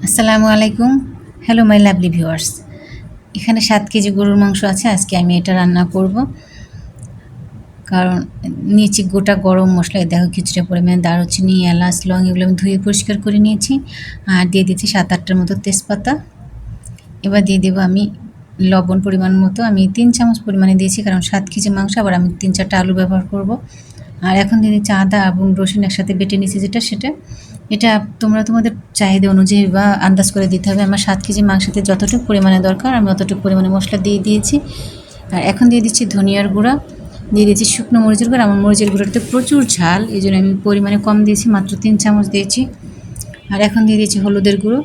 আসসালামু আলাইকুম। Hello my lovely viewers. এখানে ৭ কেজি গরুর মাংস আছে। আজকে আমি এটা রান্না করব। কারণ নিয়েছি গোটা গরম মসলা। এই দেখো কিছুটা পরিমাণে দারুচিনি, এলাচ, লং এগুলো আমি ধুয়ে পরিষ্কার করে নিয়েছি। আর দিয়ে দিচ্ছি ৭-৮টার মতো তেজপাতা। এবার দিয়ে দেবো আমি লবণ পরিমাণ মতো। আমি ৩ চামচ পরিমাণে দিয়েছি, কারণ ৭ কেজি মাংস, আবার আমি ৩-৪টা আলু ব্যবহার করব। আর এখন দিয়ে দিচ্ছি আদা এবং রসুন একসাথে বেটে নিয়েছি সেটা। এটা তোমরা তোমাদের চাহিদা অনুযায়ী বা আন্দাজ করে দিতে হবে। আমার ৭ কেজি মাংসতে যতটুকু পরিমাণে দরকার আমি অতটুকু পরিমাণে মশলা দিয়ে দিয়েছি। আর এখন দিয়ে দিচ্ছি ধনিয়ার গুঁড়া, দিয়ে দিচ্ছি শুকনো মরিচের গুঁড়া। আমার মরিচের গুঁড়োতে প্রচুর ঝাল, এই জন্য আমি পরিমাণে কম দিয়েছি, মাত্র ৩ চামচ দিয়েছি। আর এখন দিয়ে দিচ্ছি হলুদের গুঁড়ো।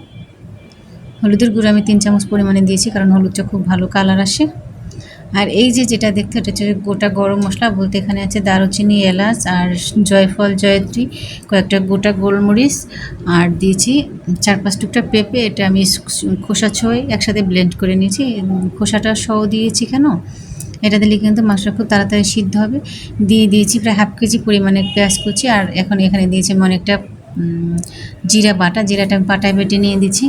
হলুদের গুঁড়ো আমি ৩ চামচ পরিমাণে দিয়েছি, কারণ হলুদটা খুব ভালো কালার আসে। আর এই যেটা দেখতে, এটা হচ্ছে গোটা গরম মশলা, বলতে এখানে আছে দারুচিনি, এলাচ আর জয়ফল, জয়ত্রী, কয়েকটা গোটা গোলমরিচ, আর দিয়েছি ৪-৫ টুকটা পেঁপে। এটা আমি খোসা ছুঁয়ে একসাথে ব্লেন্ড করে নিয়েছি। খোসাটা সহ দিয়েছি কেন, এটা দিলে কিন্তু মাংসটা খুব তাড়াতাড়ি সিদ্ধ হবে। দিয়ে দিয়েছি প্রায় 1/2 কেজি পরিমাণে পেঁয়াজ কুচি। আর এখন এখানে দিয়েছি আমি অনেকটা জিরা বাটা, জিরাটা আমি পাটায় বেটে নিয়ে দিচ্ছি।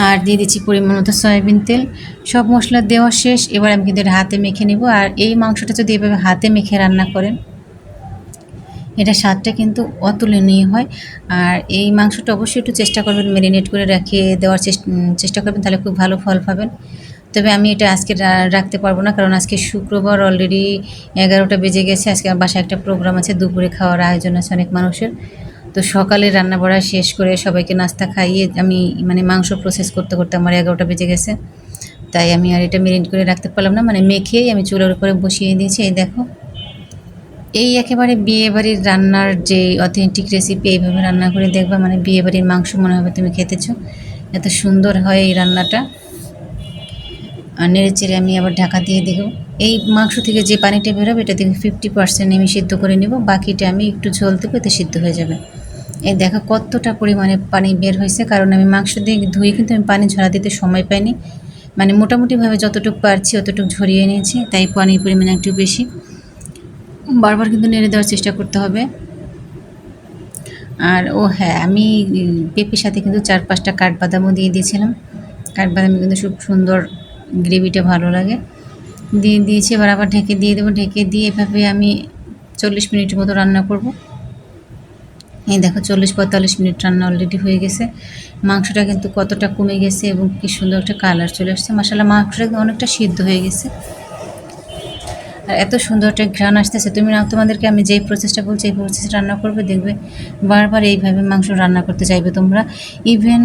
আর দিয়ে দিচ্ছি পরিমাণ মতো সয়াবিন তেল। সব মশলা দেওয়া শেষ। এবার আমি কিন্তু এটা হাতে মেখে নেব। আর এই মাংসটা যদি এভাবে হাতে মেখে রান্না করেন, এটা স্বাদটা কিন্তু অতুলনীয় হয়। আর এই মাংসটা অবশ্যই একটু চেষ্টা করবেন ম্যারিনেট করে রেখে দেওয়ার চেষ্টা করবেন, তাহলে খুব ভালো ফল পাবেন। তবে আমি এটা আজকে রাখতে পারবো না, কারণ আজকে শুক্রবার, অলরেডি 11টা বেজে গেছে। আজকে আমার বাসায় একটা প্রোগ্রাম আছে, দুপুরে খাওয়ার আয়োজন আছে অনেক মানুষের। তো সকালে রান্না বাড়া শেষ করে সবাইকে নাস্তা খাইয়ে আমি মাংস প্রসেস করতে করতে আমার 11টা বেজে গেছে। তাই আমি আর এটা মেরিনেট করে রাখতে পারলাম না, মেখেই আমি চুলার উপরে বসিয়ে দিয়েছি। এই দেখো, এই একেবারে বিয়েবাড়ির রান্নার যে অথেন্টিক রেসিপি, এইভাবে রান্না করে দেখবা, বিয়েবাড়ির মাংস মনে হবে তুমি খেতেছো। এত সুন্দর হয় এই রান্নাটা। আর নেড়েচেড়ে আমি আবার ঢাকা দিয়ে দেবো। এই মাংস থেকে যে পানিটা বেরোবে, এটা থেকে 50% আমি সিদ্ধ করে নেব, বাকিটা আমি একটু ঝোল দেবো, এতে সিদ্ধ হয়ে যাবে। এই দেখো কতটা পরিমাণে পানি বের হয়েছে, কারণ আমি মাংস দিয়ে ধুয়ে কিন্তু আমি পানি ঝরা দিতে সময় পাইনি। মোটামুটিভাবে যতটুকু পারছি অতটুকু ঝরিয়ে নিয়েছি, তাই পানির পরিমাণ একটু বেশি। বারবার কিন্তু নেড়ে দেওয়ার চেষ্টা করতে হবে। আর হ্যাঁ, আমি পেঁপের সাথে কিন্তু 4-5টা কাঠবাদামও দিয়ে দিয়েছিলাম। কাঠবাদামে কিন্তু খুব সুন্দর গ্রেভিটা ভালো লাগে। দিয়ে দিয়েছি, এবার আবার ঢেকে দিয়ে দেবো। ঢেকে দিয়ে এভাবে আমি 40 মিনিটের মতো রান্না করব। এই দেখো 40-45 মিনিট রান্না অলরেডি হয়ে গেছে। মাংসটা কিন্তু কতটা কমে গেছে এবং কি সুন্দর একটা কালার চলে আসছে। মাশাআল্লাহ, মাংসটা অনেকটা সিদ্ধ হয়ে গেছে। আর এত সুন্দর একটা ঘ্রাণ আসতেছে। তোমাদেরকে আমি যেই প্রসেসটা বলছি, এই প্রসেসে রান্না করবে, দেখবে বারবার এইভাবে মাংস রান্না করতে চাইবে তোমরা। ইভেন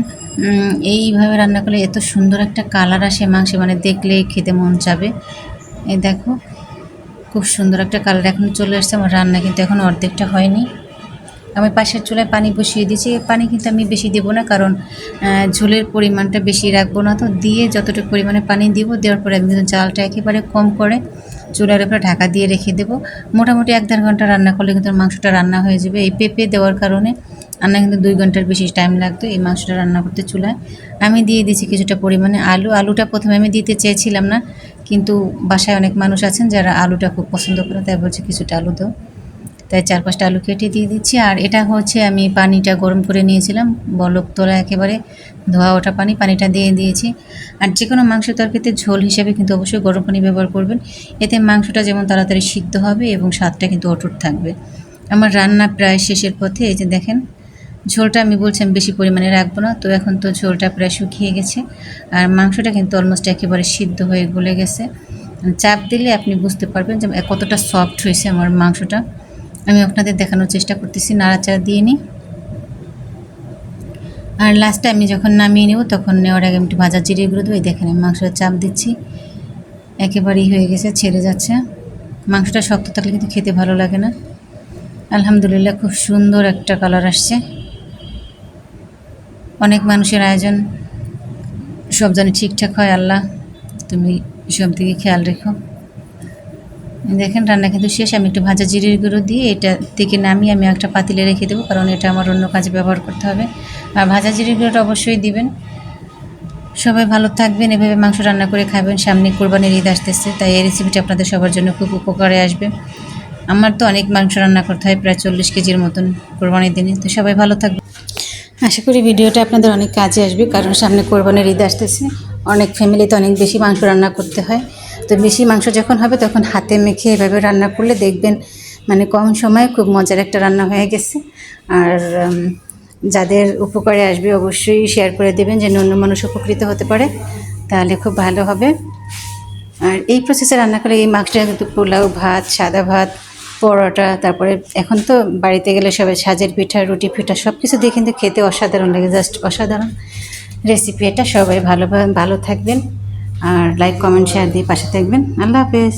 এইভাবে রান্না করলে এত সুন্দর একটা কালার আসে মাংসে, দেখলেই খেতে মন যাবে। এই দেখো খুব সুন্দর একটা কালার এখন চলে আসছে। আমার রান্না কিন্তু এখন অর্ধেকটা হয়নি। আমি পাশের চুলায় পানি বসিয়ে দিয়েছি। পানি কিন্তু আমি বেশি দেবো না, কারণ ঝোলের পরিমাণটা বেশি রাখবো না। তো দিয়ে যতটুকু পরিমাণে পানি দিব, দেওয়ার পরে আমি কিন্তু জালটা একেবারে কম করে চুলার উপরে ঢাকা দিয়ে রেখে দেবো। মোটামুটি 1-1.5 ঘন্টা রান্না করলে কিন্তু মাংসটা রান্না হয়ে যাবে। এই পেঁপে দেওয়ার কারণে রান্না কিন্তু 2 ঘন্টার বেশি টাইম লাগতো এই মাংসটা রান্না করতে চুলায়। আমি দিয়ে দিয়েছি কিছুটা পরিমাণে আলুটা প্রথমে আমি দিতে চেয়েছিলাম না, কিন্তু বাসায় অনেক মানুষ আছেন যারা আলুটা খুব পছন্দ করে, তাই বলছে কিছুটা আলু দাও। তাই 4-5টা আলু কেটে দিয়ে দিচ্ছি। আর এটা হচ্ছে আমি পানিটা গরম করে নিয়েছিলাম, বলক তোলা একেবারে ধোয়া ওঠা পানিটা দিয়ে দিয়েছি। আর যে কোনো মাংস তরকারিতে ঝোল হিসেবে কিন্তু অবশ্যই গরম পানি ব্যবহার করবেন। এতে মাংসটা যেমন তাড়াতাড়ি সিদ্ধ হবে এবং স্বাদটা কিন্তু অটুট থাকবে। আমার রান্না প্রায় শেষের পথে। এই যে দেখেন, ঝোলটা আমি বলছি আমি বেশি পরিমাণে রাখবো না। তো এখন তো ঝোলটা প্রায় শুকিয়ে গেছে, আর মাংসটা কিন্তু অলমোস্ট একেবারে সিদ্ধ হয়ে গলে গেছে। চাপ দিলে আপনি বুঝতে পারবেন যে কতটা সফট হয়েছে আমার মাংসটা। আমি আপনাদের দেখানোর চেষ্টা করতেছি, নাড়াচাড়া দিয়ে নিই। আর লাস্টে আমি যখন নামিয়ে নেব, তখন নেওয়ার আগে আমি একটু ভাজা জিরে গুঁড়ো দেবো। এই দেখেন আমি মাংসটা চাপ দিচ্ছি, একেবারেই হয়ে গেছে, ছেড়ে যাচ্ছে। মাংসটা শক্ত থাকলে কিন্তু খেতে ভালো লাগে না। আলহামদুলিল্লাহ, খুব সুন্দর একটা কালার আসছে। অনেক মানুষের আয়োজন, সব জানি ঠিকঠাক হয়। আল্লাহ, তুমি সব দিকে খেয়াল রেখো। দেখেন রান্না কিন্তু শেষ। আমি একটু ভাজা জিরের গুঁড়ো দিয়ে এটা থেকে নামিয়ে আমি একটা পাতিলে রেখে দেবো, কারণ এটা আমার অন্য কাজে ব্যবহার করতে হবে। আর ভাজা জিরের গুঁড়োটা অবশ্যই দিবেন। সবাই ভালো থাকবেন, এভাবে মাংস রান্না করে খাবেন। সামনে কোরবানির ঈদ আসতেছে, তাই এই রেসিপিটা আপনাদের সবার জন্য খুব উপকারে আসবে। আমার তো অনেক মাংস রান্না করতে হয়, প্রায় 40 কেজির মতন কোরবানির দিনে। তো সবাই ভালো থাকবেন। আশা করি ভিডিওটা আপনাদের অনেক কাজে আসবে, কারণ সামনে কোরবানির ঈদ আসতেছে। অনেক ফ্যামিলিতে অনেক বেশি মাংস রান্না করতে হয়। তো বেশি মাংস যখন হবে তখন হাতে মেখে এভাবে রান্না করলে দেখবেন মানে কম সময়ে খুব মজার একটা রান্না হয়ে গেছে। আর যাদের উপকারে আসবে অবশ্যই শেয়ার করে দেবেন, যেন অন্য মানুষ উপকৃত হতে পারে, তাহলে খুব ভালো হবে। আর এই প্রসেসে রান্না করলে এই মাংসটা কিন্তু পোলাও ভাত, সাদা ভাত, পরোটা, তারপরে এখন তো বাড়িতে গেলে সবাই সাজের পিঠা, রুটি পিঠা সব কিছু দিয়ে কিন্তু খেতে অসাধারণ লাগে, জাস্ট অসাধারণ রেসিপি এটা। সবাই ভালো থাকবেন আর লাইক কমেন্ট শেয়ার দিয়ে পাশে থাকবেন। আল্লাহ হাফেজ।